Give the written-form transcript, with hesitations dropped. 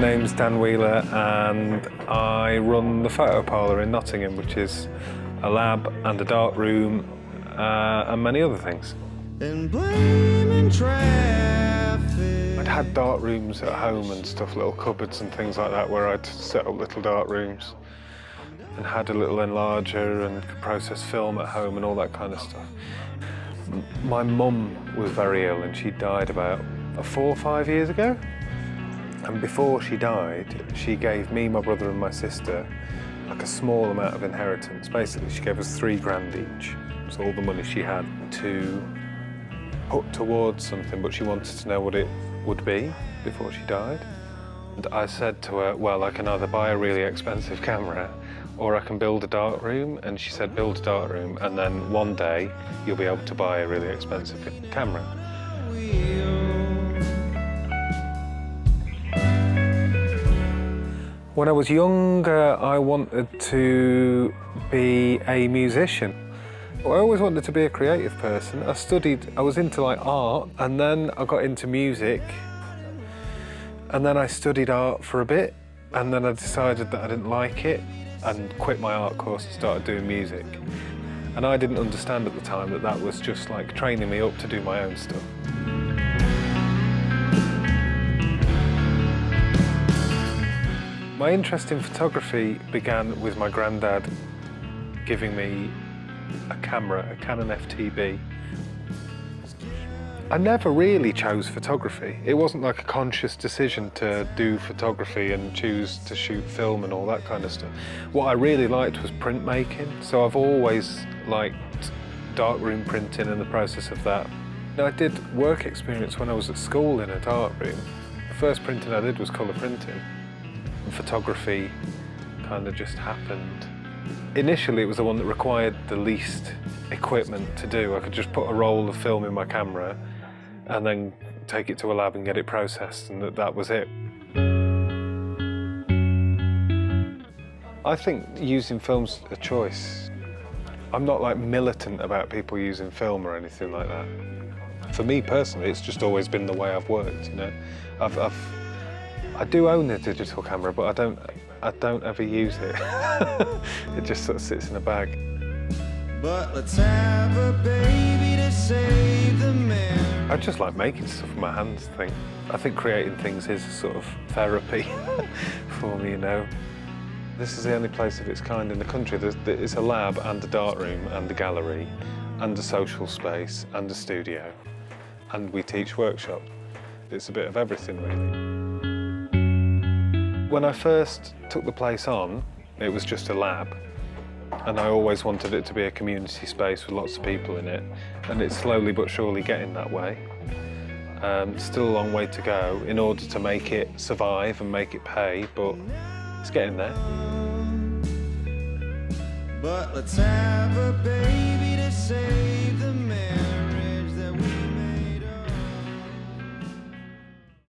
name's Dan Wheeler and I run the Photo Parlour in Nottingham, which is a lab and a dark room and many other things. I'd had dark rooms at home and stuff, little cupboards and things like that, where I'd set up little dark rooms and had a little enlarger and could process film at home and all that kind of stuff. My mum was very ill and she died about 4 or 5 years ago. And before she died, she gave me, my brother and my sister like a small amount of inheritance. Basically, she gave us £3 each. It was all the money she had to put towards something, but she wanted to know what it would be before she died. And I said to her, well, I can either buy a really expensive camera or I can build a dark room. And she said, build a dark room, and then one day you'll be able to buy a really expensive camera. When I was younger, I wanted to be a musician. I always wanted to be a creative person. I was into like art, and then I got into music. And then I studied art for a bit, and then I decided that I didn't like it and quit my art course and started doing music. And I didn't understand at the time that that was just like training me up to do my own stuff. My interest in photography began with my granddad giving me a camera, a Canon FTB. I never really chose photography. It wasn't like a conscious decision to do photography and choose to shoot film and all that kind of stuff. What I really liked was printmaking, so I've always liked darkroom printing and the process of that. I did work experience when I was at school in a darkroom. The first printing I did was colour printing. And photography kind of just happened. Initially, it was the one that required the least equipment to do. I could just put a roll of film in my camera and then take it to a lab and get it processed, and that was it. I think using film's a choice. I'm not like militant about people using film or anything like that. For me personally, it's just always been the way I've worked, you know. I do own a digital camera, but I don't ever use it. It just sort of sits in a bag. But let's have a baby to save the man. I just like making stuff with my hands, I think creating things is sort of therapy for me, you know. This is the only place of its kind in the country. It's a lab and a darkroom and a gallery and a social space and a studio. And we teach workshops. It's a bit of everything, really. When I first took the place on, it was just a lab. And I always wanted it to be a community space with lots of people in it. And it's slowly but surely getting that way. Still a long way to go in order to make it survive and make it pay, but it's getting there. But let's have a baby to save the man.